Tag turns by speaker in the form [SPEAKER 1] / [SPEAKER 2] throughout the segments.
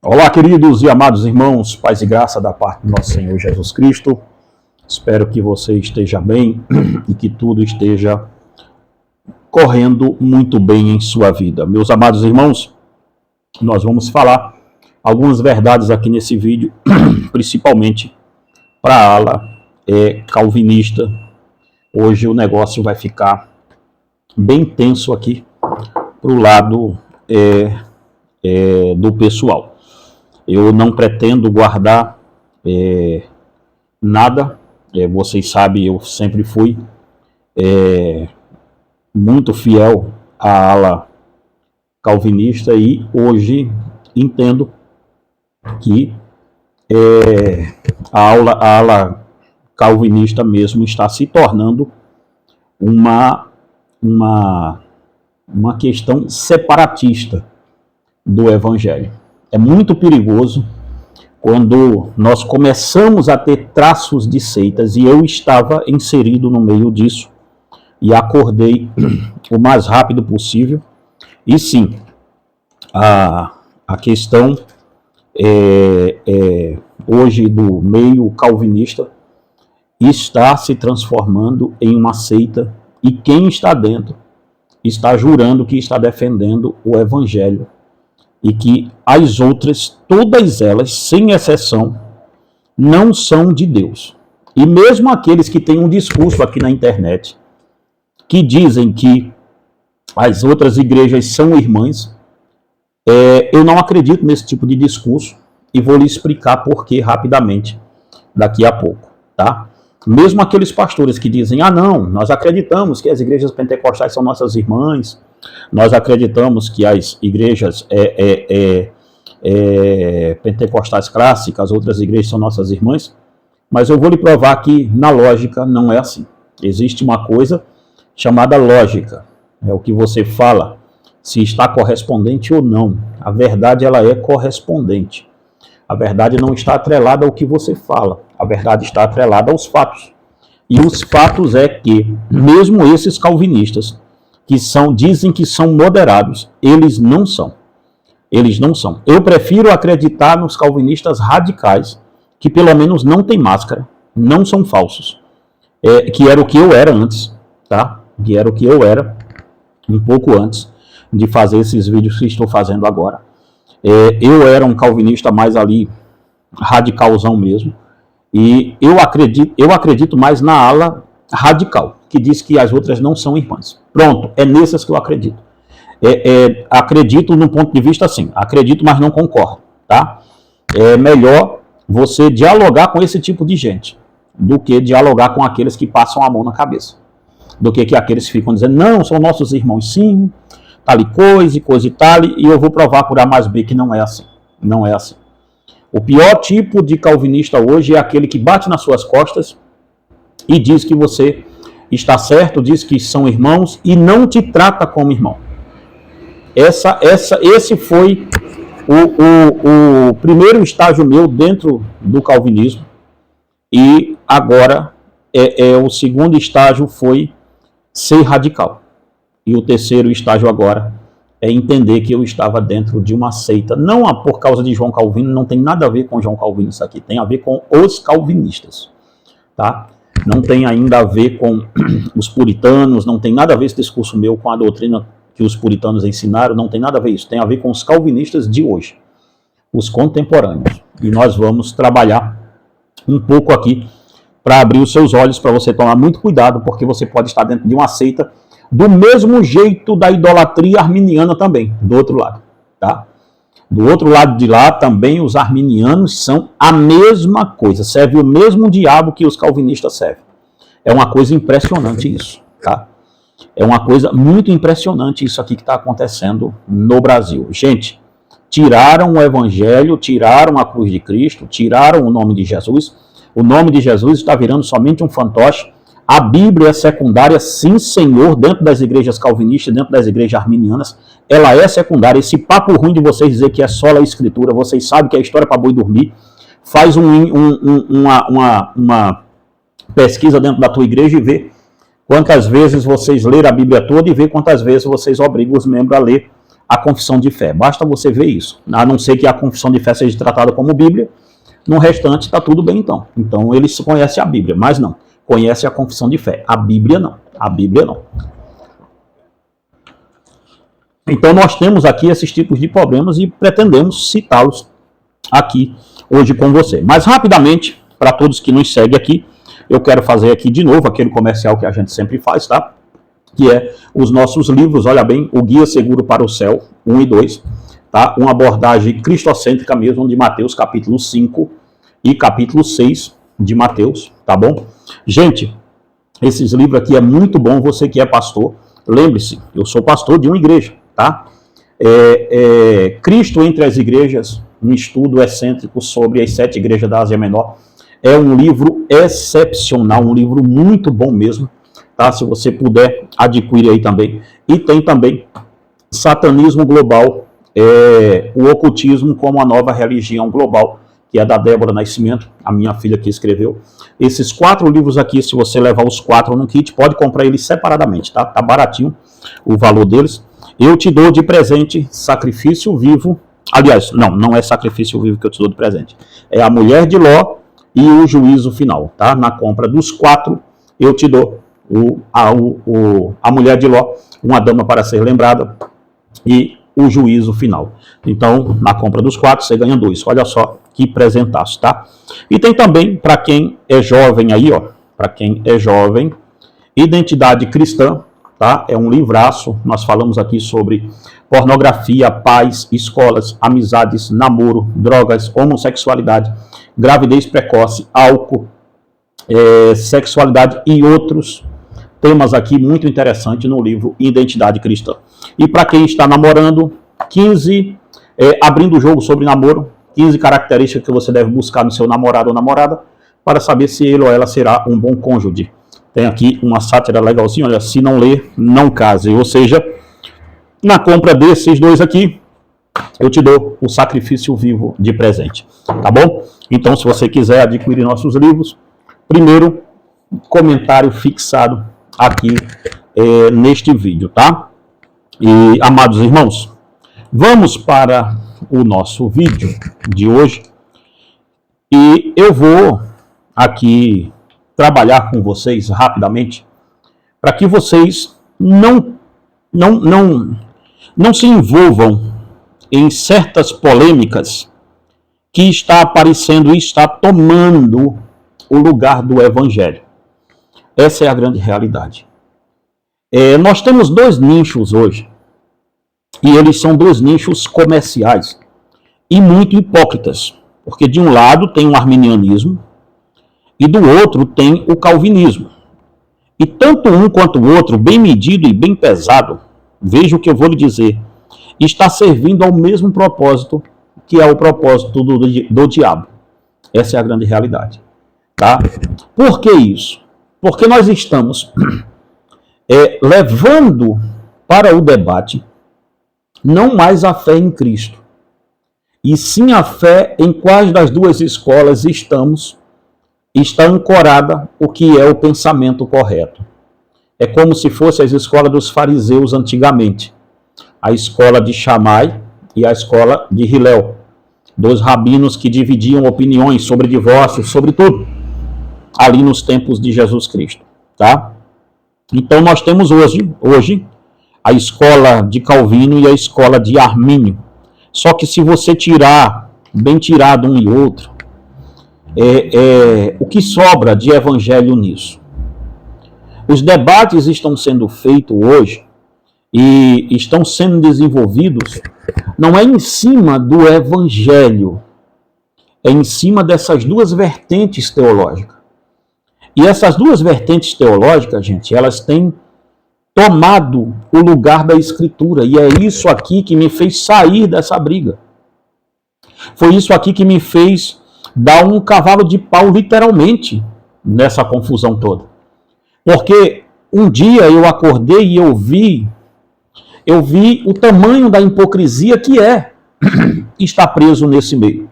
[SPEAKER 1] Olá, queridos e amados irmãos, paz e graça da parte do nosso Senhor Jesus Cristo. Espero que você esteja bem e que tudo esteja correndo muito bem em sua vida. Meus amados irmãos, nós vamos falar algumas verdades aqui nesse vídeo, principalmente para a ala calvinista. Hoje o negócio vai ficar bem tenso aqui para o lado do pessoal. Eu não pretendo guardar nada. Vocês sabem, eu sempre fui muito fiel à ala calvinista e hoje entendo que a ala calvinista mesmo está se tornando uma questão separatista do evangelho. É muito perigoso quando nós começamos a ter traços de seitas, e eu estava inserido no meio disso, e acordei o mais rápido possível. E sim, a questão hoje do meio calvinista está se transformando em uma seita, e quem está dentro está jurando que está defendendo o evangelho, e que as outras, todas elas, sem exceção, não são de Deus. E mesmo aqueles que têm um discurso aqui na internet, que dizem que as outras igrejas são irmãs, eu não acredito nesse tipo de discurso, e vou lhe explicar por quê rapidamente, daqui a pouco, tá? Mesmo aqueles pastores que dizem, não, nós acreditamos que as igrejas pentecostais são nossas irmãs, nós acreditamos que as igrejas pentecostais clássicas, outras igrejas são nossas irmãs, mas eu vou lhe provar que na lógica não é assim. Existe uma coisa chamada lógica, é o que você fala, se está correspondente ou não. A verdade ela é correspondente. A verdade não está atrelada ao que você fala, a verdade está atrelada aos fatos. E os fatos é que, mesmo esses calvinistas, que dizem que são moderados, eles não são. Eles não são. Eu prefiro acreditar nos calvinistas radicais, que pelo menos não têm máscara, não são falsos, que era o que eu era antes, tá? Que era o que eu era um pouco antes de fazer esses vídeos que estou fazendo agora. Eu era um calvinista mais ali, radicalzão mesmo, e eu acredito mais na ala radical, que diz que as outras não são irmãs. Pronto, é nessas que eu acredito. Acredito num ponto de vista assim, acredito, mas não concordo, tá? É melhor você dialogar com esse tipo de gente, do que dialogar com aqueles que passam a mão na cabeça. Do que aqueles que ficam dizendo, não, são nossos irmãos sim, tal e coisa e tal, e eu vou provar por A mais B que não é assim. Não é assim. O pior tipo de calvinista hoje é aquele que bate nas suas costas e diz que você está certo, diz que são irmãos e não te trata como irmão. Esse foi o primeiro estágio meu dentro do calvinismo, e agora o segundo estágio foi ser radical. E o terceiro estágio agora é entender que eu estava dentro de uma seita, não por causa de João Calvino, não tem nada a ver com João Calvino isso aqui, tem a ver com os calvinistas, tá? Não tem ainda a ver com os puritanos, não tem nada a ver esse discurso meu com a doutrina que os puritanos ensinaram, não tem nada a ver isso, tem a ver com os calvinistas de hoje, os contemporâneos. E nós vamos trabalhar um pouco aqui para abrir os seus olhos, para você tomar muito cuidado, porque você pode estar dentro de uma seita do mesmo jeito da idolatria arminiana também, do outro lado, tá? Do outro lado de lá também os arminianos são a mesma coisa, serve o mesmo diabo que os calvinistas servem. É uma coisa impressionante isso, tá? É uma coisa muito impressionante isso aqui que está acontecendo no Brasil. Gente, tiraram o evangelho, tiraram a cruz de Cristo, tiraram o nome de Jesus. O nome de Jesus está virando somente um fantoche. A Bíblia é secundária, sim, senhor, dentro das igrejas calvinistas, dentro das igrejas arminianas, ela é secundária. Esse papo ruim de vocês dizer que é só a escritura, vocês sabem que é história para boi dormir. Faz uma pesquisa dentro da tua igreja e vê quantas vezes vocês leram a Bíblia toda e vê quantas vezes vocês obrigam os membros a ler a confissão de fé. Basta você ver isso. A não ser que a confissão de fé seja tratada como Bíblia, no restante está tudo bem então. Então eles conhecem a Bíblia, mas não. Conhecem a confissão de fé. A Bíblia não. A Bíblia não. Então nós temos aqui esses tipos de problemas e pretendemos citá-los aqui hoje com você. Mas rapidamente, para todos que nos seguem aqui, eu quero fazer aqui de novo aquele comercial que a gente sempre faz, tá? Que é os nossos livros, olha bem, o Guia Seguro para o Céu, 1 e 2, tá? Uma abordagem cristocêntrica mesmo de Mateus, capítulo 5 e capítulo 6 de Mateus, tá bom? Gente, esses livros aqui é muito bom, você que é pastor, lembre-se, eu sou pastor de uma igreja, tá? Cristo entre as igrejas, um estudo excêntrico sobre as 7 igrejas da Ásia Menor, é um livro excepcional, um livro muito bom mesmo, tá? Se você puder adquirir aí também. E tem também Satanismo Global, o Ocultismo como a Nova Religião Global, que é da Débora Nascimento, a minha filha que escreveu. Esses 4 livros aqui, se você levar os 4 no kit, pode comprar eles separadamente, tá? Tá baratinho o valor deles. Eu te dou de presente Sacrifício Vivo. Aliás, não é Sacrifício Vivo que eu te dou de presente. É A Mulher de Ló e O Juízo Final, tá? Na compra dos 4, eu te dou a Mulher de Ló, Uma Dama para Ser Lembrada e O Juízo Final. Então, na compra dos 4, você ganha 2. Olha só que presentaço, tá? E tem também, para quem é jovem aí, ó, para quem é jovem, Identidade Cristã, tá? É um livraço, nós falamos aqui sobre pornografia, paz, escolas, amizades, namoro, drogas, homossexualidade, gravidez precoce, álcool, sexualidade e outros temas aqui muito interessantes no livro Identidade Cristã. E para quem está namorando, 15, abrindo o jogo sobre namoro, 15 características que você deve buscar no seu namorado ou namorada para saber se ele ou ela será um bom cônjuge. Tem aqui uma sátira legalzinha, olha, se não ler, não case. Ou seja, na compra desses 2 aqui, eu te dou o Sacrifício Vivo de presente, tá bom? Então, se você quiser adquirir nossos livros, primeiro comentário fixado aqui neste vídeo, tá? E, amados irmãos, vamos para o nosso vídeo de hoje e eu vou aqui trabalhar com vocês rapidamente para que vocês não se envolvam em certas polêmicas que está aparecendo e está tomando o lugar do Evangelho. Essa é a grande realidade. Nós temos 2 nichos hoje, e eles são 2 nichos comerciais e muito hipócritas, porque de um lado tem o arminianismo e do outro tem o calvinismo. E tanto um quanto o outro, bem medido e bem pesado, veja o que eu vou lhe dizer, está servindo ao mesmo propósito, que é o propósito do diabo. Essa é a grande realidade. Tá? Por que isso? Porque nós estamos levando para o debate não mais a fé em Cristo, e sim a fé em quais das 2 escolas está ancorada o que é o pensamento correto. É como se fosse as escolas dos fariseus antigamente, a escola de Shammai e a escola de Hillel, 2 rabinos que dividiam opiniões sobre divórcio, sobre tudo, ali nos tempos de Jesus Cristo, tá? Então nós temos hoje a escola de Calvino e a escola de Armínio. Só que se você tirar, bem tirado um e outro, o que sobra de evangelho nisso? Os debates estão sendo feitos hoje e estão sendo desenvolvidos, não é em cima do evangelho, é em cima dessas 2 vertentes teológicas. E essas 2 vertentes teológicas, gente, elas têm tomado o lugar da Escritura. E é isso aqui que me fez sair dessa briga. Foi isso aqui que me fez dar um cavalo de pau, literalmente, nessa confusão toda. Porque um dia eu acordei e eu vi o tamanho da hipocrisia que estar preso nesse meio.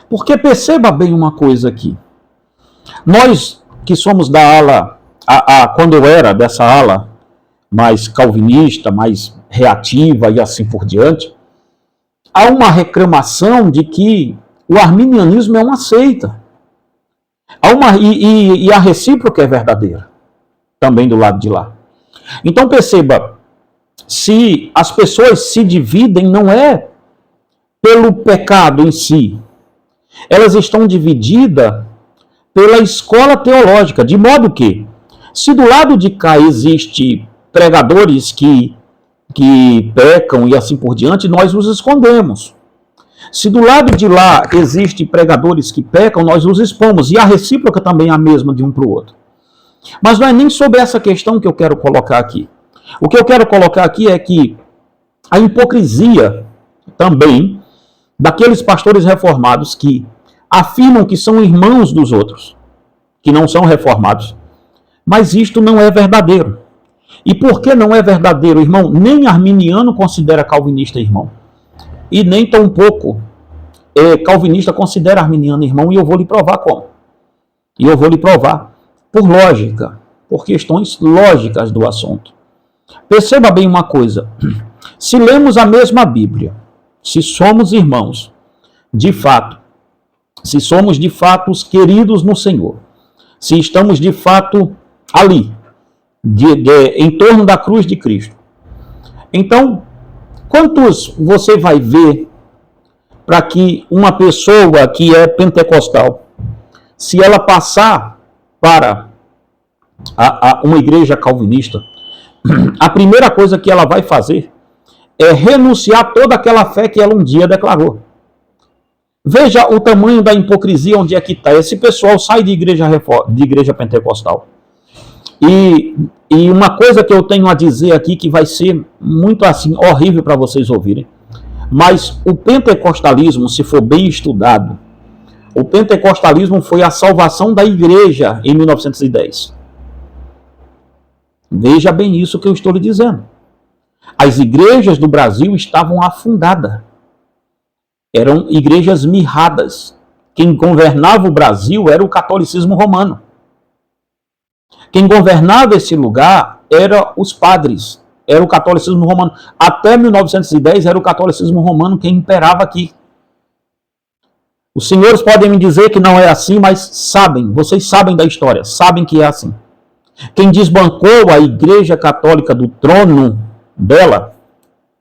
[SPEAKER 1] Porque perceba bem uma coisa aqui. Nós que somos da ala, quando eu era dessa ala, mais calvinista, mais reativa e assim por diante, há uma reclamação de que o arminianismo é uma seita. E a recíproca é verdadeira, também do lado de lá. Então perceba, se as pessoas se dividem, não é pelo pecado em si, elas estão divididas pela escola teológica, de modo que, se do lado de cá existe pregadores que pecam e assim por diante, nós os escondemos. Se do lado de lá existe pregadores que pecam, nós os expomos. E a recíproca também é a mesma de um para o outro. Mas não é nem sobre essa questão que eu quero colocar aqui. O que eu quero colocar aqui é que a hipocrisia também daqueles pastores reformados que afirmam que são irmãos dos outros, que não são reformados. Mas isto não é verdadeiro. E por que não é verdadeiro, irmão? Nem arminiano considera calvinista irmão. E nem tampouco calvinista considera arminiano irmão. E eu vou lhe provar como. E eu vou lhe provar por lógica, por questões lógicas do assunto. Perceba bem uma coisa. Se lemos a mesma Bíblia, se somos irmãos, de fato, se somos de fato os queridos no Senhor, se estamos de fato ali, em torno da cruz de Cristo. Então, quantos você vai ver para que uma pessoa que é pentecostal, se ela passar para uma igreja calvinista, a primeira coisa que ela vai fazer é renunciar toda aquela fé que ela um dia declarou. Veja o tamanho da hipocrisia onde é que está. Esse pessoal sai de igreja pentecostal. E uma coisa que eu tenho a dizer aqui que vai ser muito assim horrível para vocês ouvirem, mas o pentecostalismo, se for bem estudado, o pentecostalismo foi a salvação da igreja em 1910. Veja bem isso que eu estou lhe dizendo. As igrejas do Brasil estavam afundadas. Eram igrejas mirradas. Quem governava o Brasil era o catolicismo romano. Quem governava esse lugar eram os padres, era o catolicismo romano. Até 1910 era o catolicismo romano quem imperava aqui. Os senhores podem me dizer que não é assim, mas sabem, vocês sabem da história, sabem que é assim. Quem desbancou a Igreja Católica do trono dela,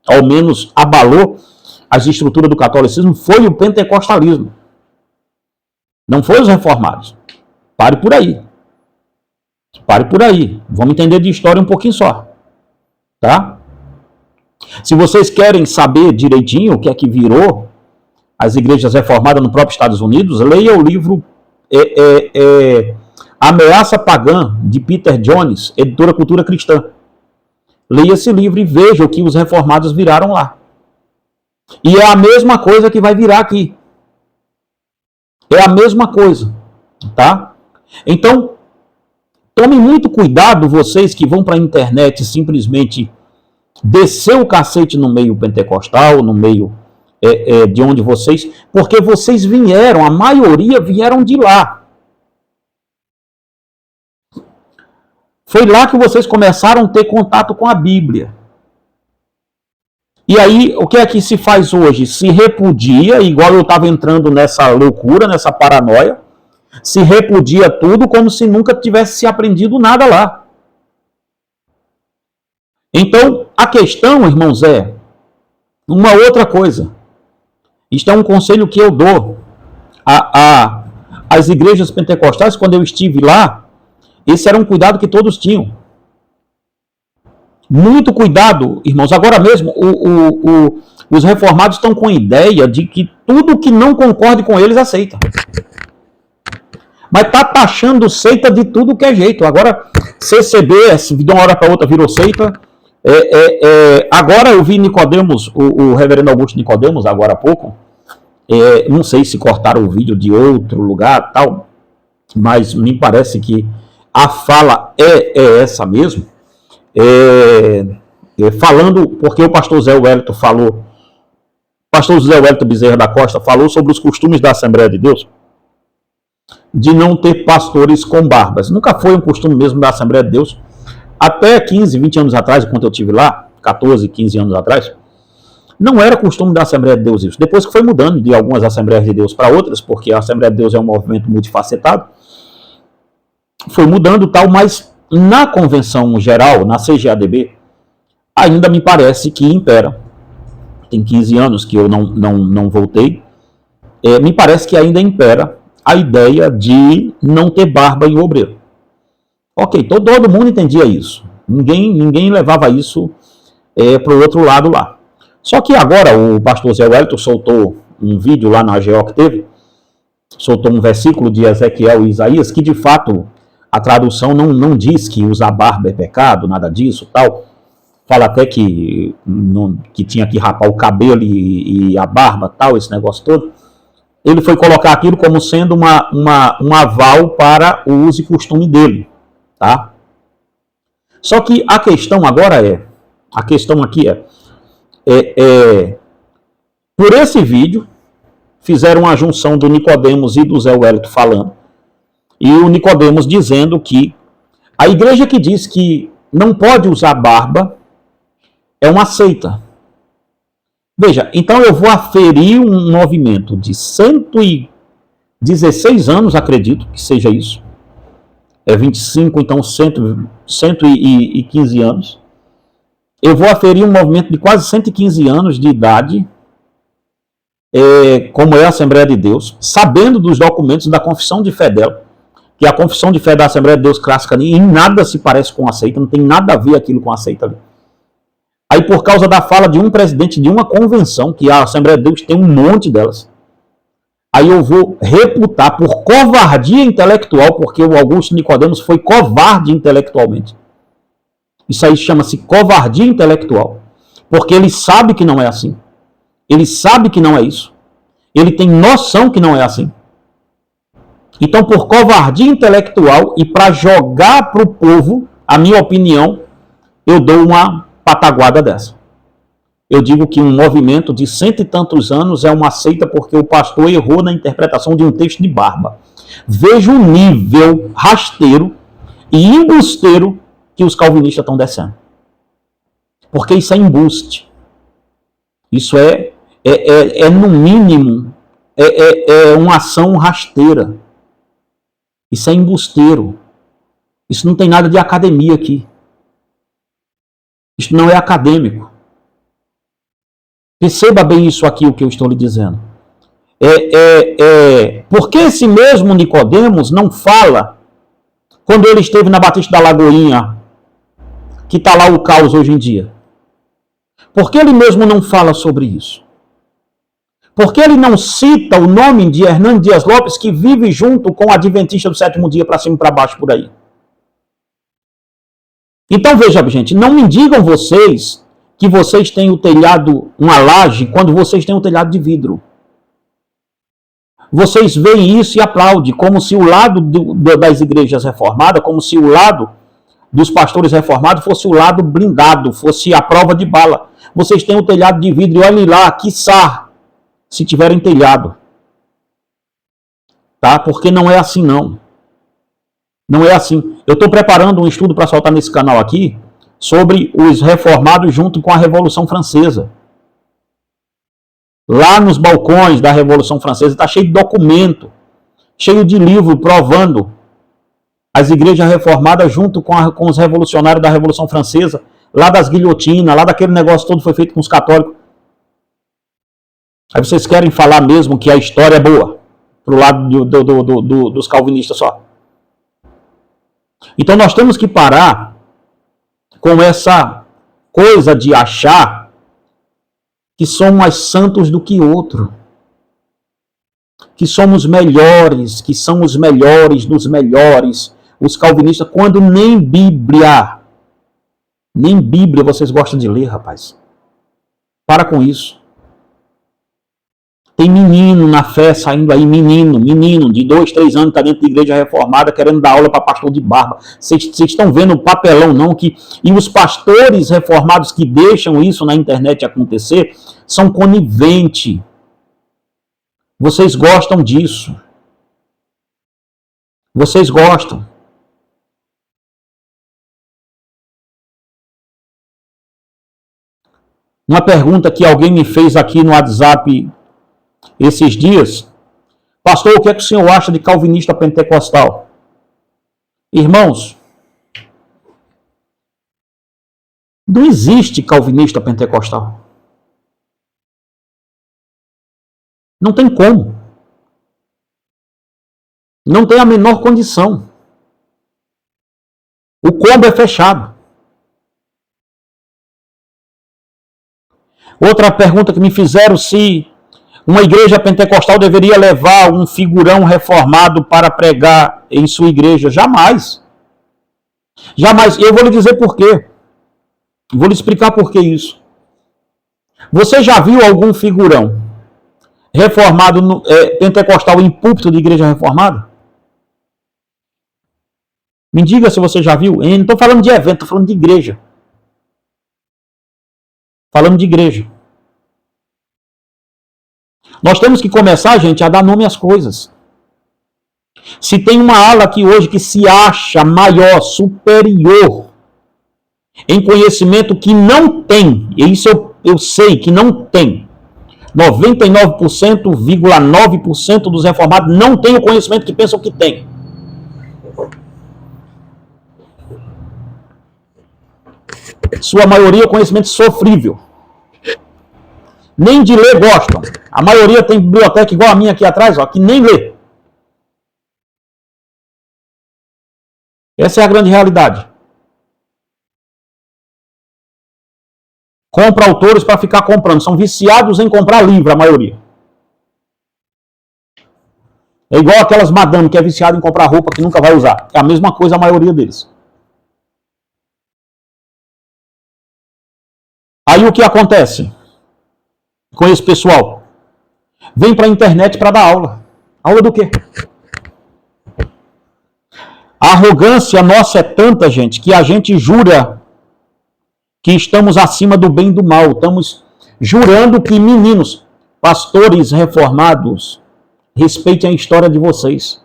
[SPEAKER 1] ao menos abalou as estruturas do catolicismo, foi o pentecostalismo. Não foi os reformados. Pare por aí. Pare por aí. Vamos entender de história um pouquinho só. Tá? Se vocês querem saber direitinho o que é que virou as igrejas reformadas no próprio Estados Unidos, leia o livro Ameaça Pagã, de Peter Jones, editora Cultura Cristã. Leia esse livro e veja o que os reformados viraram lá. E é a mesma coisa que vai virar aqui. É a mesma coisa. Tá? Então, tomem muito cuidado, vocês que vão para a internet simplesmente descer o cacete no meio pentecostal, no meio de onde vocês... Porque vocês vieram, a maioria vieram de lá. Foi lá que vocês começaram a ter contato com a Bíblia. E aí, o que é que se faz hoje? Se repudia, igual eu estava entrando nessa loucura, nessa paranoia, se repudia tudo como se nunca tivesse se aprendido nada lá. Então, a questão, irmãos, é uma outra coisa. Isto é um conselho que eu dou às igrejas pentecostais. Quando eu estive lá, esse era um cuidado que todos tinham. Muito cuidado, irmãos. Agora mesmo, os reformados estão com a ideia de que tudo que não concorde com eles aceita. Mas está taxando seita de tudo que é jeito. Agora, CCB, de uma hora para outra, virou seita. Agora eu vi Nicodemos, o reverendo Augusto Nicodemos, agora há pouco. Não sei se cortaram o vídeo de outro lugar, tal, mas me parece que a fala é essa mesmo. Falando, porque o pastor Zé Wellington falou, pastor José Wellington Bezerra da Costa falou sobre os costumes da Assembleia de Deus, de não ter pastores com barbas. Nunca foi um costume mesmo da Assembleia de Deus até 15, 20 anos atrás, quando eu estive lá, 14, 15 anos atrás, não era costume da Assembleia de Deus isso. Depois que foi mudando de algumas Assembleias de Deus para outras, porque a Assembleia de Deus é um movimento multifacetado, foi mudando tal, mas na convenção geral, na CGADB, ainda me parece que impera. Tem 15 anos que eu não voltei. Me parece que ainda impera a ideia de não ter barba em obreiro. Ok, todo mundo entendia isso. Ninguém levava isso para o outro lado lá. Só que agora o pastor Zé Wellington soltou um vídeo lá na AGO que teve, soltou um versículo de Ezequiel e Isaías, que de fato a tradução não diz que usar barba é pecado, nada disso, tal. Fala até que tinha que rapar o cabelo e a barba, tal, esse negócio todo. Ele foi colocar aquilo como sendo um aval para o uso e costume dele, tá? Só que a questão agora a questão aqui por esse vídeo, fizeram uma junção do Nicodemos e do Zé Wellington falando, e o Nicodemos dizendo que a igreja que diz que não pode usar barba é uma seita. Veja, então eu vou aferir um movimento de 116 anos, acredito que seja isso. 25, então 115 anos. Eu vou aferir um movimento de quase 115 anos de idade, como é a Assembleia de Deus, sabendo dos documentos da Confissão de Fé dela, que a Confissão de Fé da Assembleia de Deus Clássica em nada se parece com a seita, não tem nada a ver aquilo com a seita ali. Aí, por causa da fala de um presidente de uma convenção, que a Assembleia de Deus tem um monte delas, aí eu vou reputar por covardia intelectual, porque o Augusto Nicodemos foi covarde intelectualmente. Isso aí chama-se covardia intelectual, porque ele sabe que não é assim. Ele sabe que não é isso. Ele tem noção que não é assim. Então, por covardia intelectual e para jogar para o povo a minha opinião, eu dou uma pataguada dessa. Eu digo que um movimento de 100 e tantos anos é uma seita porque o pastor errou na interpretação de um texto de barba. Veja o nível rasteiro e embusteiro que os calvinistas estão descendo. Porque isso é embuste. Isso no mínimo, uma ação rasteira. Isso é embusteiro. Isso não tem nada de academia aqui. Isso não é acadêmico. Perceba bem isso aqui, o que eu estou lhe dizendo. Por que esse mesmo Nicodemos não fala, quando ele esteve na Batista da Lagoinha, que está lá o caos hoje em dia? Por que ele mesmo não fala sobre isso? Por que ele não cita o nome de Hernando Dias Lopes, que vive junto com o Adventista do Sétimo Dia, para cima e para baixo por aí? Então, veja, gente, não me digam vocês que vocês têm o telhado, uma laje, quando vocês têm um telhado de vidro. Vocês veem isso e aplaudem, como se o lado das igrejas reformadas, como se o lado dos pastores reformados fosse o lado blindado, fosse a prova de bala. Vocês têm um telhado de vidro e olhem lá, quiçá, se tiverem telhado. Tá? Porque não é assim, não. Não é assim. Eu estou preparando um estudo para soltar nesse canal aqui sobre os reformados junto com a Revolução Francesa. Lá nos balcões da Revolução Francesa está cheio de documento, cheio de livro provando as igrejas reformadas junto com os revolucionários da Revolução Francesa, lá das guilhotinas, lá daquele negócio todo foi feito com os católicos. Aí vocês querem falar mesmo que a história é boa, pro lado dos calvinistas só. Então nós temos que parar com essa coisa de achar que somos mais santos do que outro. Que somos melhores, que são os melhores dos melhores, os calvinistas, quando nem Bíblia vocês gostam de ler, rapaz. Para com isso. Tem menino na fé saindo aí, menino de 2, 3 anos, está dentro da igreja reformada, querendo dar aula para pastor de barba. Vocês estão vendo o papelão, não? E os pastores reformados que deixam isso na internet acontecer são coniventes. Vocês gostam disso. Vocês gostam. Uma pergunta que alguém me fez aqui no WhatsApp esses dias. Pastor, o que é que o senhor acha de calvinista pentecostal? Irmãos, não existe calvinista pentecostal. Não tem como. Não tem a menor condição. O combo é fechado. Outra pergunta que me fizeram, se uma igreja pentecostal deveria levar um figurão reformado para pregar em sua igreja. Jamais. Jamais. Eu vou lhe dizer por quê. Vou lhe explicar por que isso. Você já viu algum figurão reformado, pentecostal, em púlpito de igreja reformada? Me diga se você já viu. Eu não estou falando de evento, estou falando de igreja. Falando de igreja. Nós temos que começar, gente, a dar nome às coisas. Se tem uma ala aqui hoje que se acha maior, superior, em conhecimento que não tem, e isso eu sei que não tem, 99,9% dos reformados não tem o conhecimento que pensam que tem. Sua maioria é conhecimento sofrível. Nem de ler gostam. A maioria tem biblioteca igual a minha aqui atrás, ó, que nem lê. Essa é a grande realidade. Compra autores para ficar comprando. São viciados em comprar livro, a maioria. É igual aquelas madame que é viciada em comprar roupa que nunca vai usar. É a mesma coisa a maioria deles. Aí o que acontece com esse pessoal? Vem para a internet para dar aula. Aula do quê? A arrogância nossa é tanta, gente, que a gente jura que estamos acima do bem e do mal. Estamos jurando que, meninos, pastores reformados, respeitem a história de vocês.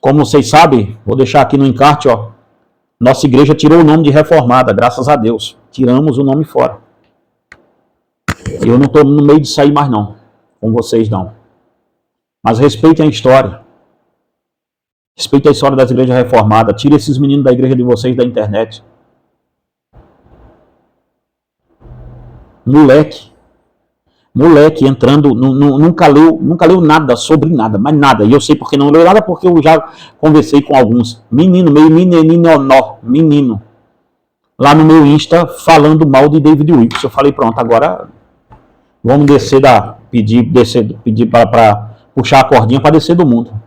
[SPEAKER 1] Como vocês sabem, vou deixar aqui no encarte, ó. Nossa igreja tirou o nome de reformada, graças a Deus. Tiramos o nome fora. Eu não estou no meio de sair mais não, com vocês não. Mas respeitem a história. Respeitem a história das igrejas reformadas. Tire esses meninos da igreja de vocês da internet. Moleque entrando, nunca leu nada sobre nada, mas nada. E eu sei porque não leu nada, porque eu já conversei com alguns. Menino, meio menino. Lá no meu Insta, falando mal de David Wilkes. Eu falei, pronto, agora vamos pedir para puxar a cordinha para descer do mundo.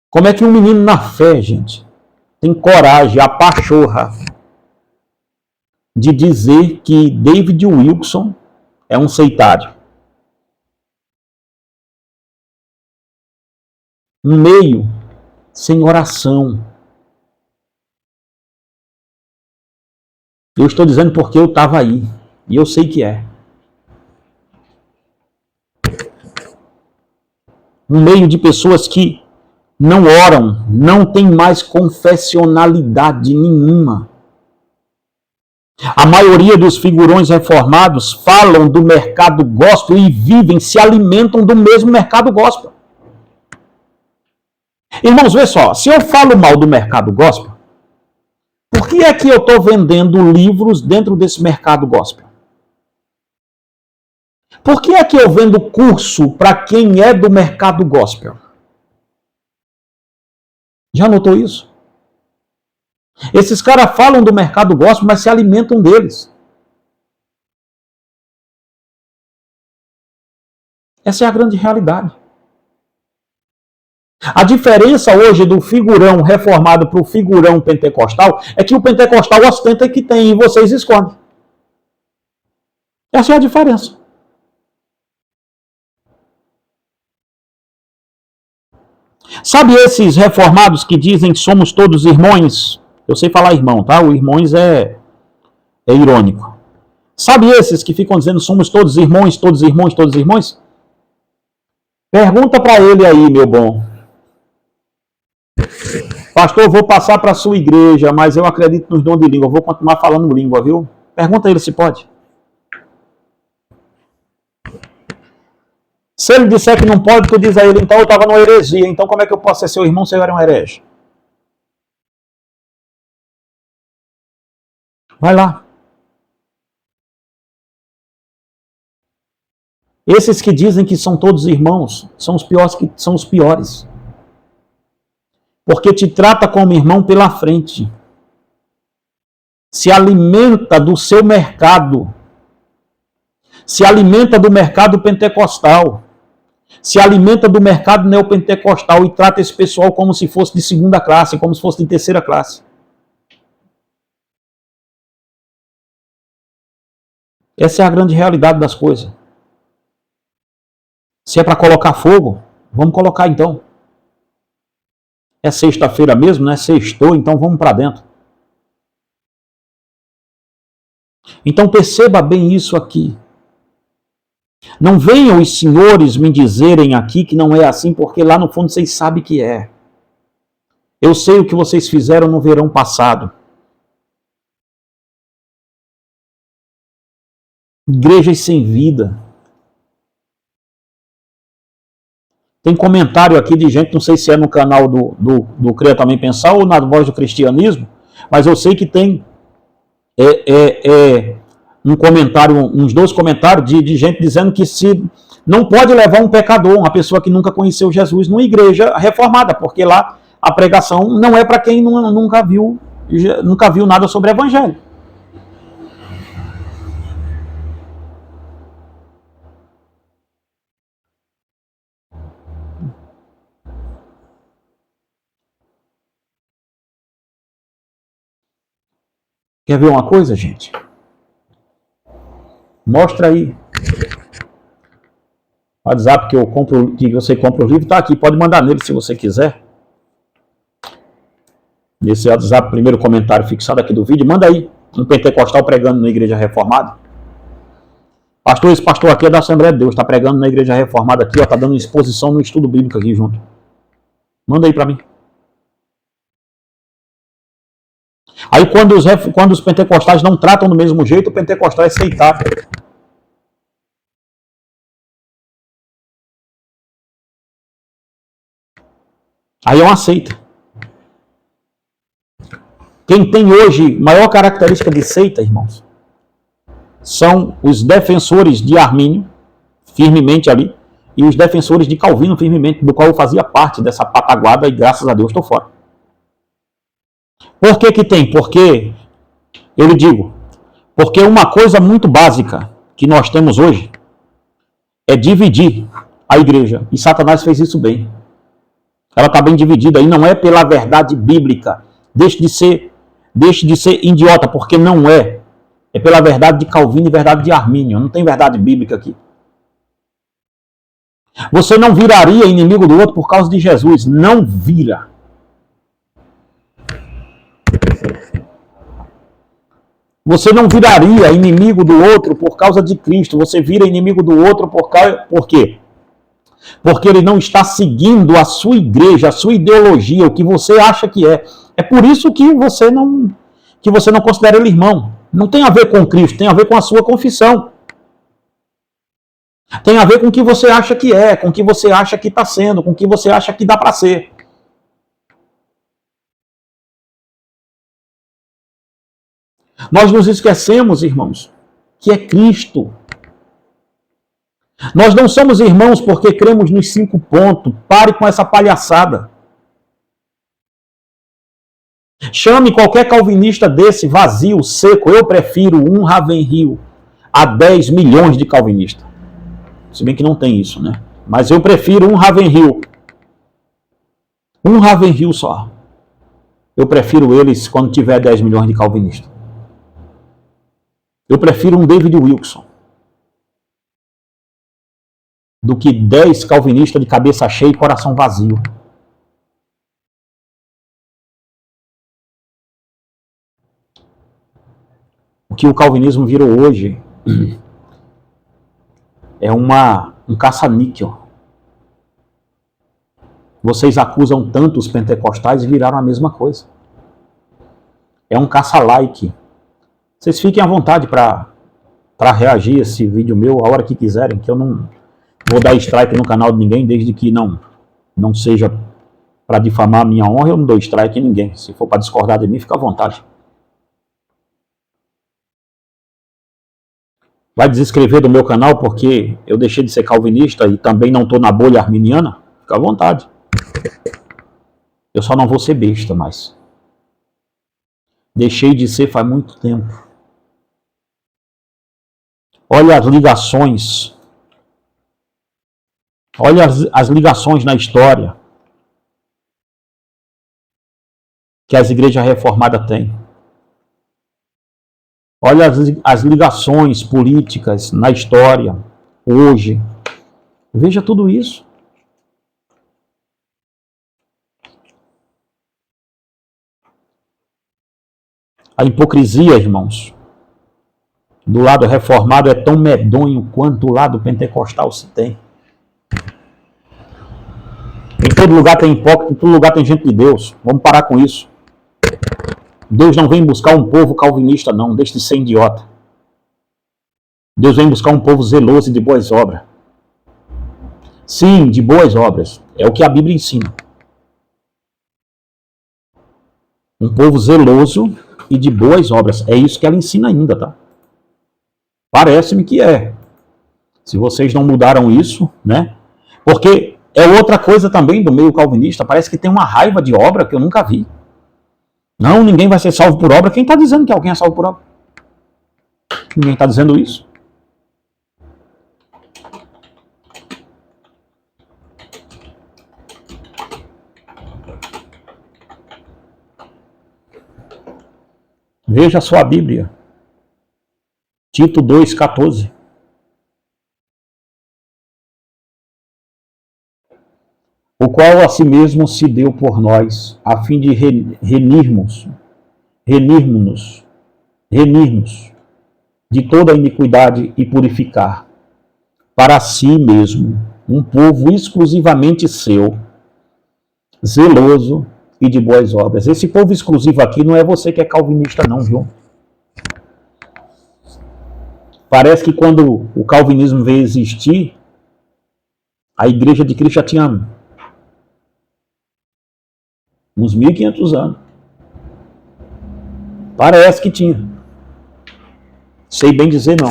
[SPEAKER 1] Como é que um menino na fé, gente, tem coragem, a pachorra, de dizer que David Wilson é um sectário? Um meio sem oração. Eu estou dizendo porque eu estava aí. E eu sei que é. Um meio de pessoas que não oram, não tem mais confessionalidade nenhuma. A maioria dos figurões reformados falam do mercado gospel e vivem, se alimentam do mesmo mercado gospel. Irmãos, vê só, se eu falo mal do mercado gospel, por que é que eu estou vendendo livros dentro desse mercado gospel? Por que é que eu vendo curso para quem é do mercado gospel? Já notou isso? Esses caras falam do mercado gospel, mas se alimentam deles. Essa é a grande realidade. A diferença hoje do figurão reformado para o figurão pentecostal é que o pentecostal ostenta que tem e vocês escondem. Essa é a diferença. Sabe esses reformados que dizem que somos todos irmãos? Eu sei falar irmão, tá? O irmãos é irônico. Sabe esses que ficam dizendo somos todos irmãos, todos irmãos, todos irmãos? Pergunta para ele aí, meu bom. Pastor, eu vou passar para a sua igreja, mas eu acredito nos dons de língua. Eu vou continuar falando língua, viu? Pergunta a ele se pode. Se ele disser que não pode, tu diz a ele, então eu estava numa heresia. Então como é que eu posso ser seu irmão se eu era um herege? Vai lá. Esses que dizem que são todos irmãos, são os piores que são os piores. Porque te trata como irmão pela frente. Se alimenta do seu mercado. Se alimenta do mercado pentecostal. Se alimenta do mercado neopentecostal e trata esse pessoal como se fosse de segunda classe, como se fosse de terceira classe. Essa é a grande realidade das coisas. Se é para colocar fogo, vamos colocar então. É sexta-feira mesmo, né? Sextou, então vamos para dentro. Então perceba bem isso aqui. Não venham os senhores me dizerem aqui que não é assim, porque lá no fundo vocês sabem que é. Eu sei o que vocês fizeram no verão passado. Igrejas sem vida. Tem comentário aqui de gente, não sei se é no canal do Creia Também Pensar ou na Voz do Cristianismo, mas eu sei que tem um comentário, uns 2 comentários de gente dizendo que se não pode levar um pecador, uma pessoa que nunca conheceu Jesus, numa igreja reformada, porque lá a pregação não é para quem nunca viu nada sobre o evangelho. Quer ver uma coisa, gente? Mostra aí. O WhatsApp que você compra o livro está aqui. Pode mandar nele se você quiser. Esse WhatsApp, primeiro comentário fixado aqui do vídeo. Manda aí. Um pentecostal pregando na igreja reformada. Pastor, esse pastor aqui é da Assembleia de Deus. Está pregando na igreja reformada aqui. Está dando exposição no estudo bíblico aqui junto. Manda aí para mim. Aí quando os pentecostais não tratam do mesmo jeito, o pentecostal é aceitável. Aí é uma seita. Quem tem hoje maior característica de seita, irmãos, são os defensores de Armínio, firmemente ali, e os defensores de Calvino, firmemente, do qual eu fazia parte dessa pataguada e graças a Deus estou fora. Por que tem? Porque, eu lhe digo, porque uma coisa muito básica que nós temos hoje é dividir a igreja. E Satanás fez isso bem. Ela está bem dividida e não é pela verdade bíblica. Deixe de ser idiota, porque não é. É pela verdade de Calvino e verdade de Armínio. Não tem verdade bíblica aqui. Você não viraria inimigo do outro por causa de Jesus. Não vira. Você não viraria inimigo do outro por causa de Cristo. Você vira inimigo do outro por quê? Porque ele não está seguindo a sua igreja, a sua ideologia, o que você acha que é. É por isso que você não considera ele irmão. Não tem a ver com Cristo, tem a ver com a sua confissão. Tem a ver com o que você acha que é, com o que você acha que está sendo, com o que você acha que dá para ser. Nós nos esquecemos, irmãos, que é Cristo. Nós não somos irmãos porque cremos nos 5 pontos. Pare com essa palhaçada. Chame qualquer calvinista desse vazio, seco. Eu prefiro um Ravenhill a 10 milhões de calvinistas. Se bem que não tem isso, né? Mas eu prefiro um Ravenhill. Um Ravenhill só. Eu prefiro eles quando tiver 10 milhões de calvinistas. Eu prefiro um David Wilson do que 10 calvinistas de cabeça cheia e coração vazio. O que o calvinismo virou hoje é um caça-níquel. Vocês acusam tanto os pentecostais e viraram a mesma coisa. É um caça-like. Vocês fiquem à vontade para reagir a esse vídeo meu a hora que quiserem, que eu não vou dar strike no canal de ninguém, desde que não seja para difamar a minha honra, eu não dou strike em ninguém. Se for para discordar de mim, fica à vontade. Vai desescrever do meu canal porque eu deixei de ser calvinista e também não estou na bolha arminiana? Fica à vontade. Eu só não vou ser besta mais. Deixei de ser faz muito tempo. Olha as ligações. Olha as ligações na história que as igrejas reformadas têm. Olha as ligações políticas na história hoje. Veja tudo isso. A hipocrisia, irmãos, do lado reformado é tão medonho quanto do lado pentecostal se tem. Em todo lugar tem hipócrita, em todo lugar tem gente de Deus. Vamos parar com isso. Deus não vem buscar um povo calvinista, não. Deixe de ser idiota. Deus vem buscar um povo zeloso e de boas obras. Sim, de boas obras. É o que a Bíblia ensina. Um povo zeloso e de boas obras. É isso que ela ensina ainda, tá? Parece-me que é. Se vocês não mudaram isso, né? Porque é outra coisa também do meio calvinista. Parece que tem uma raiva de obra que eu nunca vi. Não, ninguém vai ser salvo por obra. Quem está dizendo que alguém é salvo por obra? Ninguém está dizendo isso. Veja a sua Bíblia. Tito 2,14. O qual a si mesmo se deu por nós, a fim de renirmos de toda a iniquidade e purificar para si mesmo um povo exclusivamente seu, zeloso e de boas obras. Esse povo exclusivo aqui não é você que é calvinista não, viu? Parece que quando o calvinismo veio existir, a igreja de Cristo já tinha uns 1.500 anos. Parece que tinha. Sei bem dizer não.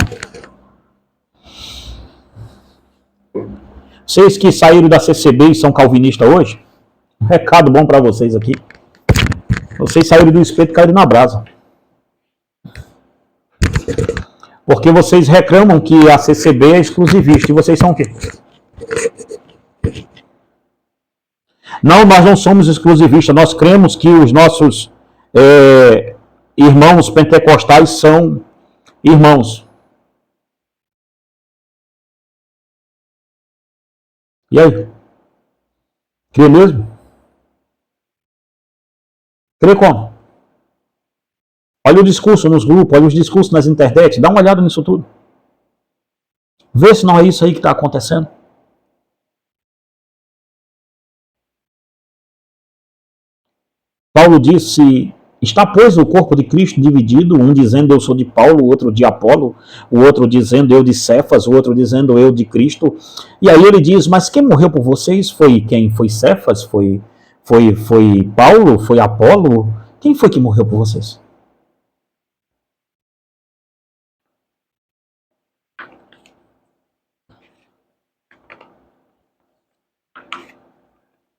[SPEAKER 1] Vocês que saíram da CCB e são calvinistas hoje, um recado bom para vocês aqui. Vocês saíram do espeto e caíram na brasa. Porque vocês reclamam que a CCB é exclusivista. E vocês são o quê? Não, nós não somos exclusivistas. Nós cremos que os nossos irmãos pentecostais são irmãos. E aí? Crê mesmo? Crê como? Olha o discurso nos grupos, olha os discursos nas internet, dá uma olhada nisso tudo. Vê se não é isso aí que está acontecendo. Paulo disse, está pois o corpo de Cristo dividido, um dizendo eu sou de Paulo, o outro de Apolo, o outro dizendo eu de Cefas, o outro dizendo eu de Cristo. E aí ele diz, mas quem morreu por vocês foi quem? Foi Cefas? Foi Paulo? Foi Apolo? Quem foi que morreu por vocês?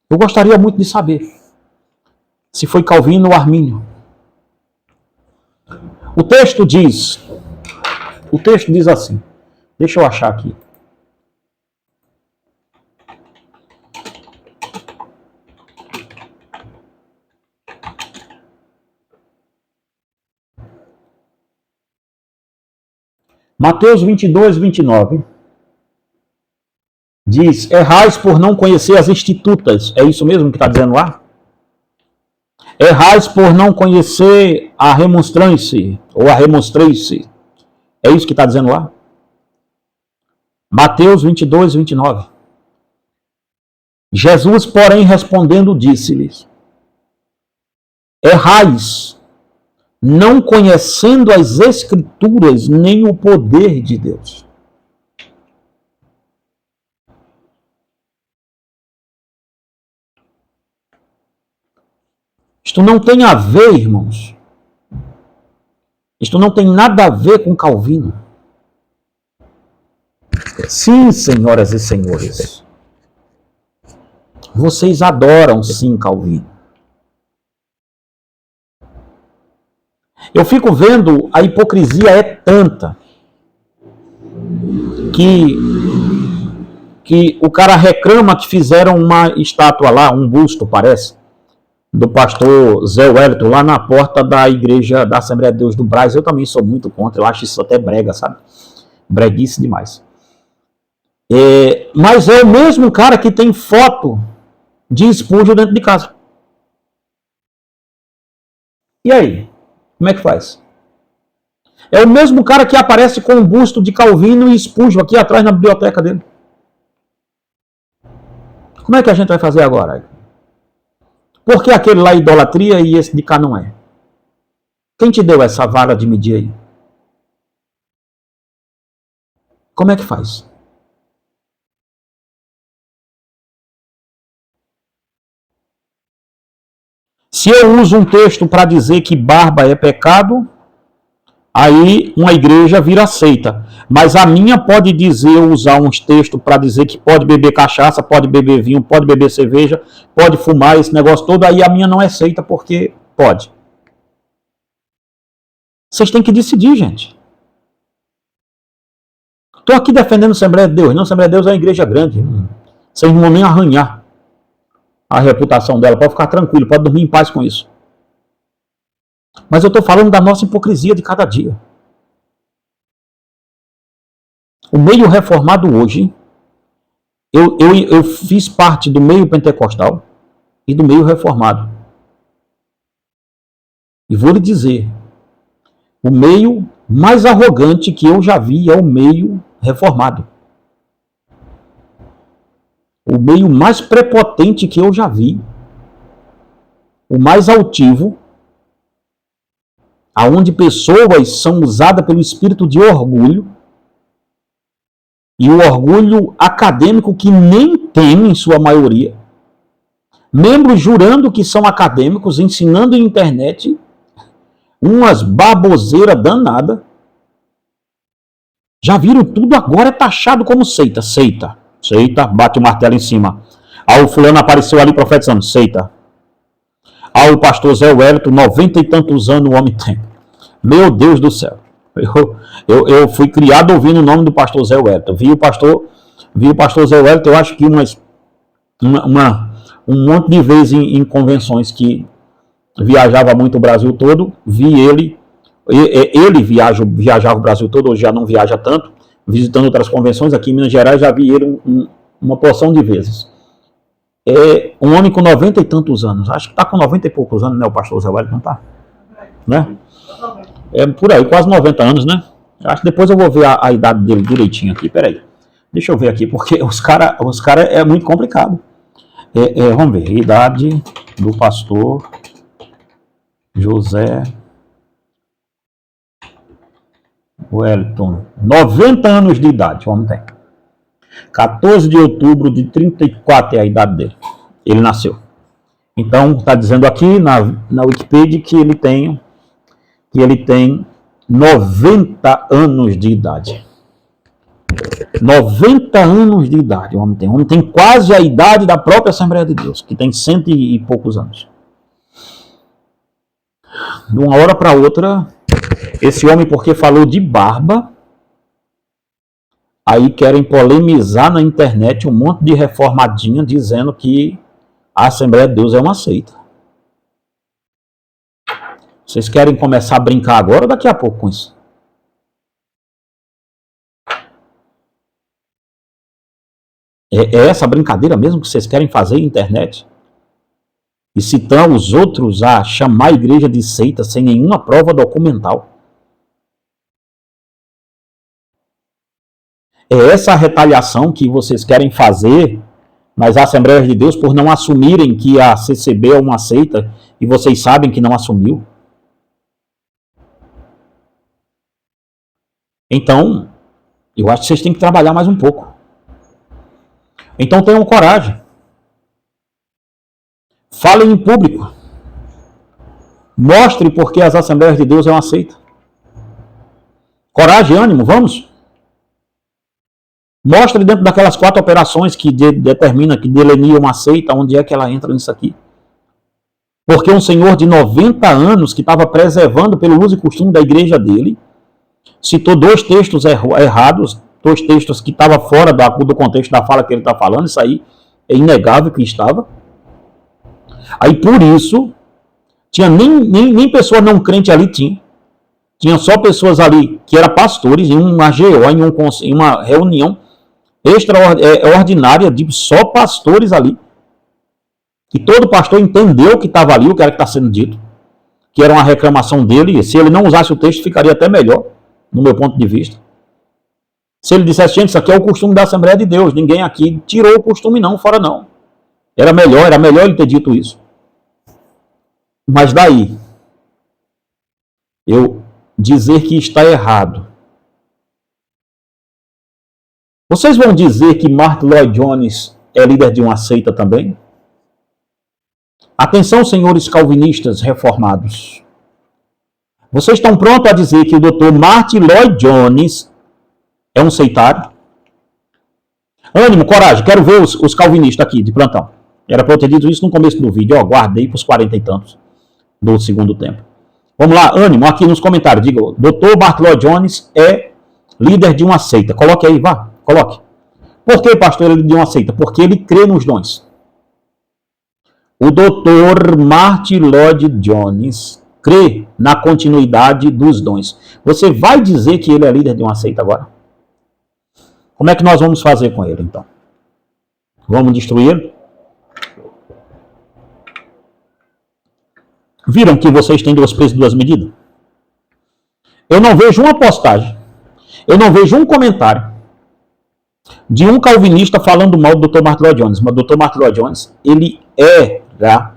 [SPEAKER 1] Eu gostaria muito de saber se foi Calvino ou Armínio. O texto diz assim, deixa eu achar aqui. Mateus 22, 29. Diz, errais por não conhecer as institutas. É isso mesmo que está dizendo lá? Errais por não conhecer a remonstrância, ou a remonstrância. É isso que está dizendo lá? Mateus 22, 29. Jesus, porém, respondendo, disse-lhes: errais, não conhecendo as Escrituras nem o poder de Deus. Isto não tem a ver, irmãos. Isto não tem nada a ver com Calvino. Sim, senhoras e senhores. Vocês adoram, sim, Calvino. Eu fico vendo, a hipocrisia é tanta que o cara reclama que fizeram uma estátua lá, um busto, parece, do pastor Zé Wellington, lá na porta da igreja da Assembleia de Deus do Brás. Eu também sou muito contra, eu acho isso até brega, sabe? Breguice demais. Mas é o mesmo cara que tem foto de Spurgeon dentro de casa. E aí? Como é que faz? É o mesmo cara que aparece com um busto de Calvino e Spurgeon aqui atrás na biblioteca dele. Como é que a gente vai fazer agora? Por que aquele lá é idolatria e esse de cá não é? Quem te deu essa vara de medir aí? Como é que faz? Se eu uso um texto para dizer que barba é pecado, aí uma igreja vira seita. Mas a minha pode dizer, usar uns textos para dizer que pode beber cachaça, pode beber vinho, pode beber cerveja, pode fumar, esse negócio todo, aí a minha não é seita porque pode. Vocês têm que decidir, gente. Estou aqui defendendo a Assembleia de Deus. Não, a Assembleia de Deus é uma igreja grande. Vocês não vão nem arranhar a reputação dela. Pode ficar tranquilo, pode dormir em paz com isso. Mas eu estou falando da nossa hipocrisia de cada dia. O meio reformado hoje, eu fiz parte do meio pentecostal e do meio reformado. E vou lhe dizer, o meio mais arrogante que eu já vi é o meio reformado. O meio mais prepotente que eu já vi, o mais altivo, aonde pessoas são usadas pelo espírito de orgulho, e o orgulho acadêmico que nem tem em sua maioria, membros jurando que são acadêmicos, ensinando na internet umas baboseiras danadas. Já viram tudo, agora é taxado como seita. Seita, bate o martelo em cima. O fulano apareceu ali profetizando, seita. O pastor Zé Wellington, 90 e tantos anos o homem tem. Meu Deus do céu. Eu fui criado ouvindo o nome do pastor Zé Wellington. Vi o pastor Zé Wellington, eu acho que um monte de vezes em convenções que viajava muito o Brasil todo. Vi ele viajava o Brasil todo, hoje já não viaja tanto, visitando outras convenções. Aqui em Minas Gerais já vi ele uma porção de vezes. É um homem com 90 e tantos anos, acho que está com 90 e poucos anos, né, o pastor Zé Wellington, não tá? Né? É por aí, quase 90 anos, né? Acho que depois eu vou ver a idade dele direitinho aqui, peraí. Deixa eu ver aqui, porque os cara é muito complicado. Vamos ver, idade do pastor José Wellington. 90 anos de idade, vamos ter. 14 de outubro de 34 é a idade dele. Ele nasceu. Então, está dizendo aqui na Wikipedia que ele tem 90 anos de idade. 90 anos de idade o homem tem. O homem tem quase a idade da própria Assembleia de Deus, que tem 100 e poucos anos. De uma hora para outra, esse homem, porque falou de barba, aí querem polemizar na internet um monte de reformadinha dizendo que a Assembleia de Deus é uma seita. Vocês querem começar a brincar agora ou daqui a pouco com isso? É essa brincadeira mesmo que vocês querem fazer na internet? E citar os outros a chamar a igreja de seita sem nenhuma prova documental? É essa a retaliação que vocês querem fazer nas Assembleias de Deus por não assumirem que a CCB é uma seita e vocês sabem que não assumiu. Então, eu acho que vocês têm que trabalhar mais um pouco. Então tenham coragem. Falem em público. Mostre porque as Assembleias de Deus é uma seita. Coragem, ânimo, vamos. Mostre dentro daquelas 4 operações que determina, que delineia uma seita, onde é que ela entra nisso aqui. Porque um senhor de 90 anos, que estava preservando pelo uso e costume da igreja dele, citou 2 textos errados, 2 textos que estavam fora do contexto da fala que ele está falando, isso aí é inegável que estava. Aí por isso, tinha nem pessoa não crente ali, tinha só pessoas ali que eram pastores, em uma AGO, em uma reunião extraordinária de só pastores ali. E todo pastor entendeu que estava ali, o que era que está sendo dito, que era uma reclamação dele, e se ele não usasse o texto, ficaria até melhor, no meu ponto de vista. Se ele dissesse, gente, isso aqui é o costume da Assembleia de Deus, ninguém aqui tirou o costume não, fora não. Era melhor ele ter dito isso. Mas daí, eu dizer que está errado. Vocês vão dizer que Martyn Lloyd-Jones é líder de uma seita também? Atenção, senhores calvinistas reformados. Vocês estão prontos a dizer que o Dr. Martyn Lloyd-Jones é um seitário? Ânimo, coragem, quero ver os calvinistas aqui de plantão. Era para eu ter dito isso no começo do vídeo, guardei para os 40 e tantos do segundo tempo. Vamos lá, ânimo, aqui nos comentários, diga, Dr. Martyn Lloyd-Jones é líder de uma seita. Coloque aí, vá, coloque. Por que, pastor, ele é de uma seita? Porque ele crê nos dons. O Dr. Martyn Lloyd-Jones crê na continuidade dos dons. Você vai dizer que ele é líder de uma seita agora? Como é que nós vamos fazer com ele, então? Vamos destruí-lo? Viram que vocês têm 2 pesos e 2 medidas? Eu não vejo uma postagem, eu não vejo um comentário de um calvinista falando mal do Dr. Martyn Lloyd-Jones. Mas o Dr. Martyn Lloyd-Jones, ele era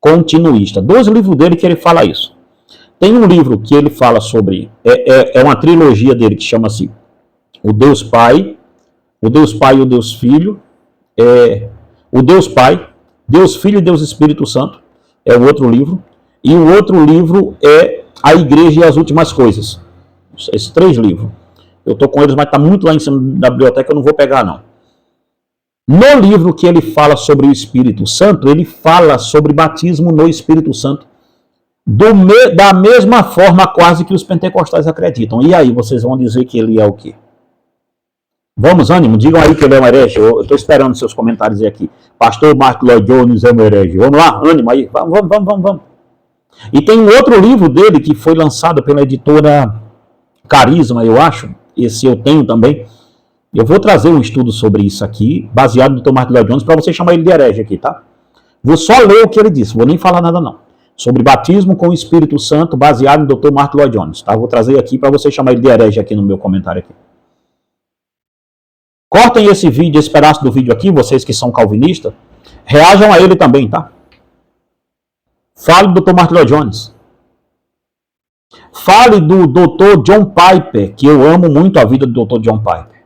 [SPEAKER 1] continuista. 2 livros dele que ele fala isso. Tem um livro que ele fala sobre, é uma trilogia dele que chama-se O Deus Pai, O Deus Pai e o Deus Filho, o Deus Pai, Deus Filho e Deus Espírito Santo, é o outro livro, e o outro livro é A Igreja e as Últimas Coisas. Esses 3 livros. Eu estou com eles, mas está muito lá em cima da biblioteca, eu não vou pegar não. No livro que ele fala sobre o Espírito Santo, ele fala sobre batismo no Espírito Santo, da mesma forma quase que os pentecostais acreditam. E aí, vocês vão dizer que ele é o quê? Vamos, ânimo, digam aí que ele é um herege. Eu estou esperando seus comentários aqui. Pastor Martyn Lloyd-Jones é um herege. Vamos lá, ânimo aí. Vamos. E tem um outro livro dele que foi lançado pela editora Carisma, eu acho. Esse eu tenho também. Eu vou trazer um estudo sobre isso aqui, baseado no Dr. Martyn Lloyd-Jones, para você chamar ele de herege aqui, tá? Vou só ler o que ele disse, vou nem falar nada não. Sobre batismo com o Espírito Santo, baseado no Dr. Martyn Lloyd-Jones, tá? Vou trazer aqui para você chamar ele de herege aqui no meu comentário aqui. Cortem esse vídeo, esse pedaço do vídeo aqui, vocês que são calvinistas, reajam a ele também, tá? Fale do Dr. Martyn Lloyd-Jones. Fale do Dr. John Piper, que eu amo muito a vida do Dr. John Piper.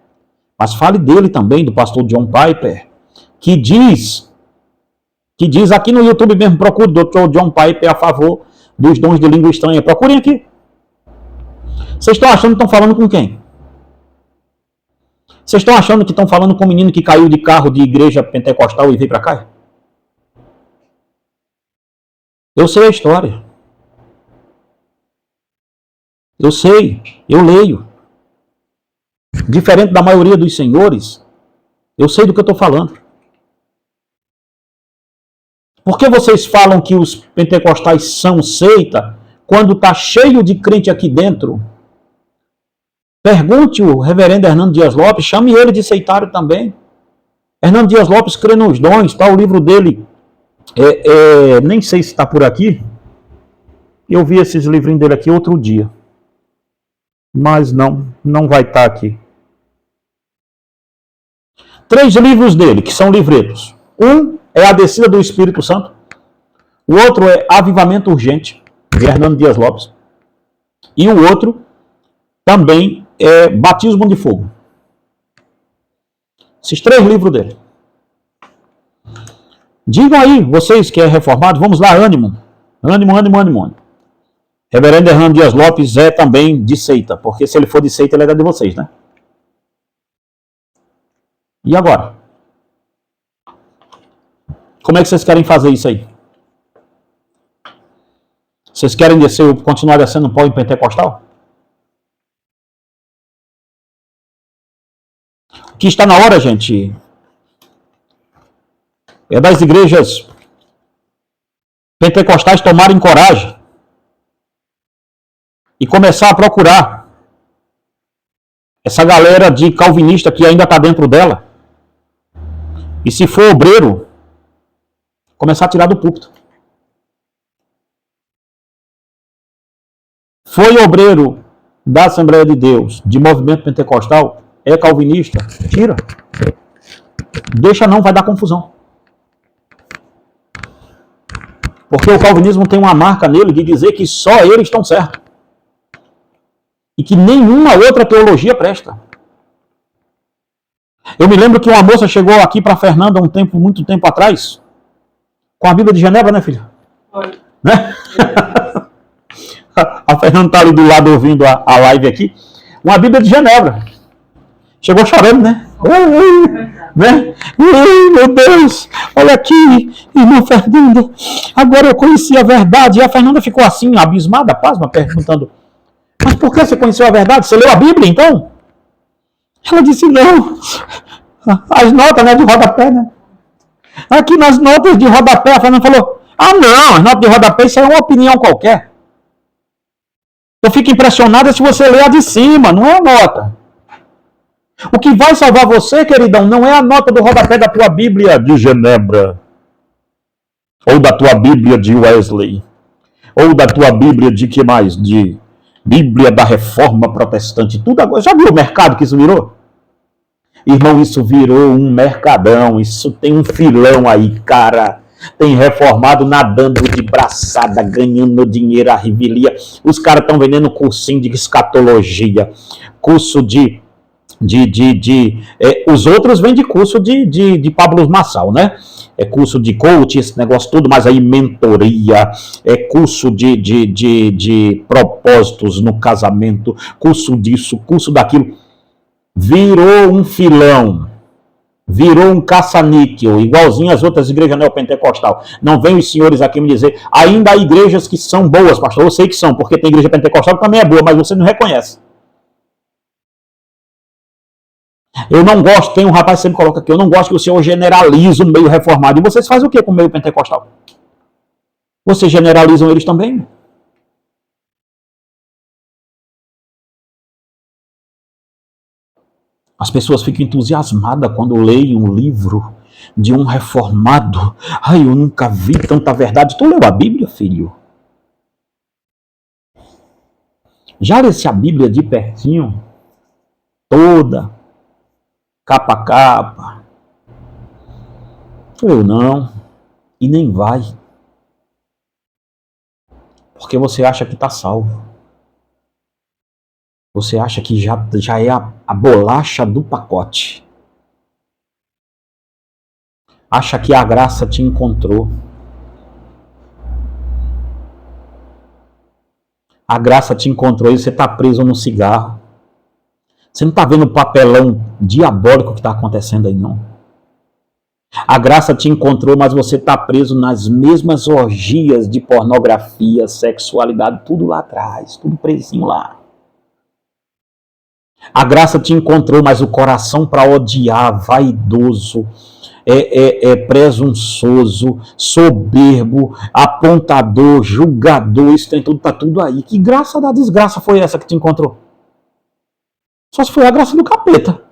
[SPEAKER 1] Mas fale dele também, do pastor John Piper, que diz aqui no YouTube mesmo, procure o Dr. John Piper a favor dos dons de língua estranha. Procurem aqui. Vocês estão achando que estão falando com quem? Vocês estão achando que estão falando com um menino que caiu de carro de igreja pentecostal e veio para cá? Eu sei a história. Eu sei, eu leio. Diferente da maioria dos senhores, eu sei do que eu estou falando. Por que vocês falam que os pentecostais são seita quando está cheio de crente aqui dentro? Pergunte o reverendo Hernando Dias Lopes, chame ele de seitário também. Hernando Dias Lopes crê nos dons, tá? O livro dele, nem sei se está por aqui. Eu vi esses livrinhos dele aqui outro dia. Mas não vai estar aqui. 3 livros dele, que são livretos. Um é A Descida do Espírito Santo. O outro é Avivamento Urgente, de Hernando Dias Lopes. E o outro também é Batismo de Fogo. Esses 3 livros dele. Digam aí, vocês que é reformado, vamos lá, ânimo. Ânimo, ânimo, ânimo, ânimo. Reverendo Hernando Dias Lopes é também de seita, porque se ele for de seita, ele é da de vocês, né? E agora? Como é que vocês querem fazer isso aí? Vocês querem continuar descendo pó em pentecostal? O que está na hora, gente, é das igrejas pentecostais tomarem coragem e começar a procurar essa galera de calvinista que ainda está dentro dela. E se for obreiro, começar a tirar do púlpito. Foi obreiro da Assembleia de Deus, de movimento pentecostal, é calvinista, tira. Deixa não, vai dar confusão. Porque o calvinismo tem uma marca nele de dizer que só eles estão certos. E que nenhuma outra teologia presta. Eu me lembro que uma moça chegou aqui para Fernanda muito tempo atrás, com a Bíblia de Genebra, né, filha? Foi. Né? A Fernanda está ali do lado ouvindo a live aqui. Uma Bíblia de Genebra. Chegou chorando, né? Né? Meu Deus, olha aqui, irmã Fernanda, agora eu conheci a verdade. E a Fernanda ficou assim, abismada, pasma, perguntando: mas por que você conheceu a verdade? Você leu a Bíblia, então? Ela disse: não, as notas, né, de rodapé, né? Aqui nas notas de rodapé, a Fernanda falou: ah, não, as notas de rodapé, isso é uma opinião qualquer. Eu fico impressionada se você ler a de cima, não é a nota. O que vai salvar você, queridão, não é a nota do rodapé da tua Bíblia de Genebra, ou da tua Bíblia de Wesley, ou da tua Bíblia de que mais? De Bíblia da Reforma Protestante. Tudo agora. Já viu o mercado que isso virou? Irmão, isso virou um mercadão, isso tem um filão aí, cara. Tem reformado nadando de braçada, ganhando dinheiro à revelia. Os caras estão vendendo cursinho de escatologia, curso os outros vendem curso de Pablo Marçal, né? É curso de coach, esse negócio tudo, mas aí mentoria, é curso de propósitos no casamento, curso disso, curso daquilo. Virou um filão, virou um caça-níquel, igualzinho às outras igrejas neopentecostal. Não vem os senhores aqui me dizer, ainda há igrejas que são boas, pastor. Eu sei que são, porque tem igreja pentecostal que também é boa, mas você não reconhece. Eu não gosto, tem um rapaz que sempre coloca aqui, eu não gosto que o senhor generalize o meio reformado. E vocês fazem o que com o meio pentecostal? Vocês generalizam eles também? As pessoas ficam entusiasmadas quando leem um livro de um reformado. Ai, eu nunca vi tanta verdade. Tu leu a Bíblia, filho? Já lesse a Bíblia de pertinho? Toda. Capa a capa. Eu não. E nem vai. Porque você acha que está salvo. Você acha que já é a bolacha do pacote. Acha que a graça te encontrou. A graça te encontrou e você está preso no cigarro. Você não está vendo o papelão diabólico que está acontecendo aí, não. A graça te encontrou, mas você está preso nas mesmas orgias de pornografia, sexualidade, tudo lá atrás, tudo presinho lá. A graça te encontrou, mas o coração para odiar, vaidoso, presunçoso, soberbo, apontador, julgador, isso tem tudo, está tudo aí. Que graça da desgraça foi essa que te encontrou? Só se foi a graça do capeta.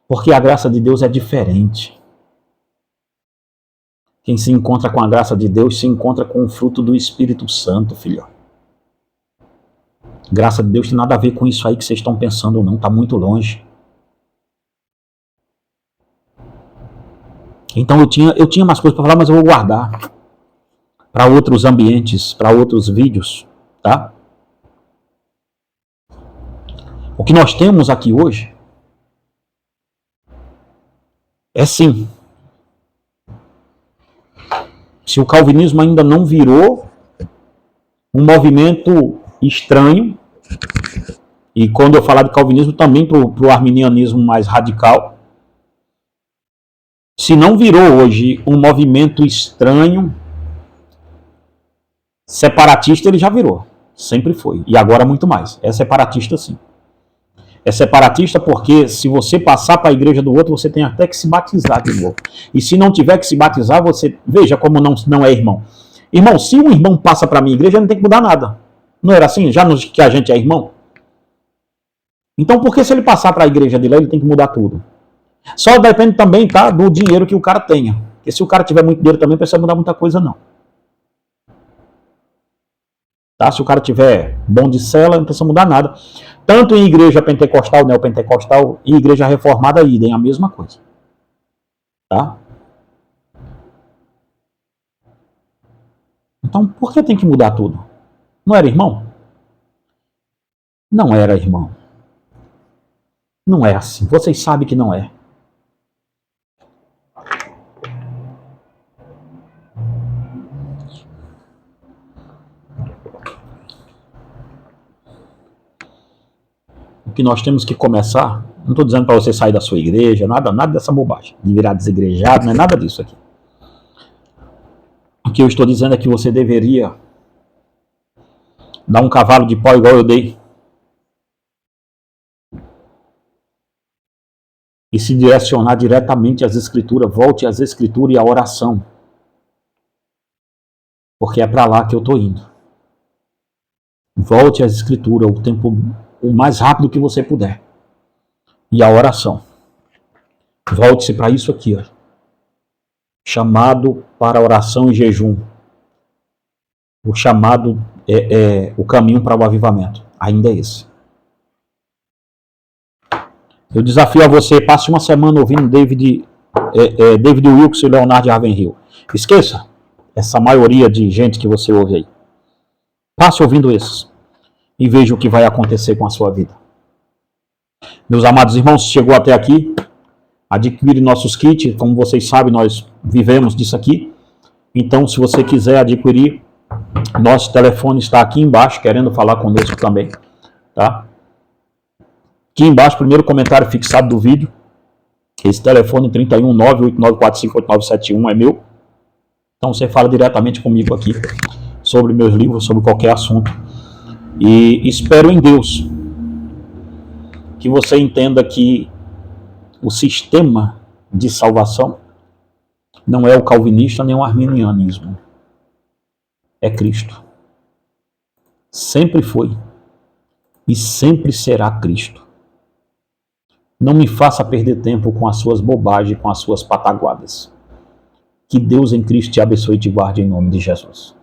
[SPEAKER 1] Porque a graça de Deus é diferente. Quem se encontra com a graça de Deus se encontra com o fruto do Espírito Santo, filho. Graça de Deus tem nada a ver com isso aí que vocês estão pensando, não. Está muito longe. Então eu tinha mais coisas para falar, mas eu vou guardar para outros ambientes, para outros vídeos, tá? O que nós temos aqui hoje é sim, se o calvinismo ainda não virou um movimento estranho, e quando eu falar de calvinismo também para o arminianismo mais radical, se não virou hoje um movimento estranho, separatista ele já virou, sempre foi, e agora muito mais, é separatista sim. É separatista porque se você passar para a igreja do outro, você tem até que se batizar de novo. E se não tiver que se batizar, você... Veja como não é irmão. Irmão, se um irmão passa para a minha igreja, não tem que mudar nada. Não era assim? Já que a gente é irmão? Então por que se ele passar para a igreja dele, ele tem que mudar tudo? Só depende também, tá, do dinheiro que o cara tenha. Porque se o cara tiver muito dinheiro também, não precisa mudar muita coisa não. Tá? Se o cara tiver bom de cela, não precisa mudar nada. Tanto em igreja pentecostal, neopentecostal e igreja reformada, idem, a mesma coisa. Tá? Então, por que tem que mudar tudo? Não era irmão? Não era irmão. Não é assim. Vocês sabem que não é. O que nós temos que começar, não estou dizendo para você sair da sua igreja, nada dessa bobagem, de virar desigrejado, não é nada disso aqui. O que eu estou dizendo é que você deveria dar um cavalo de pau igual eu dei e se direcionar diretamente às escrituras, volte às escrituras e à oração, porque é para lá que eu estou indo. Volte às escrituras o mais rápido que você puder. E a oração. Volte-se para isso aqui, ó. Chamado para oração e jejum. O chamado o caminho para o avivamento. Ainda é esse. Eu desafio a você, passe uma semana ouvindo David Wilkerson e Leonard Ravenhill. Esqueça essa maioria de gente que você ouve aí. Passe ouvindo esses e veja o que vai acontecer com a sua vida. Meus amados irmãos, chegou até aqui, adquire nossos kits, como vocês sabem, nós vivemos disso aqui. Então, se você quiser adquirir, nosso telefone está aqui embaixo, querendo falar conosco também, tá? Aqui embaixo, primeiro comentário fixado do vídeo, esse telefone 31 98945 8971 é meu. Então, você fala diretamente comigo aqui sobre meus livros, sobre qualquer assunto. E espero em Deus que você entenda que o sistema de salvação não é o calvinista nem o arminianismo. É Cristo. Sempre foi e sempre será Cristo. Não me faça perder tempo com as suas bobagens, com as suas pataguadas. Que Deus em Cristo te abençoe e te guarde em nome de Jesus.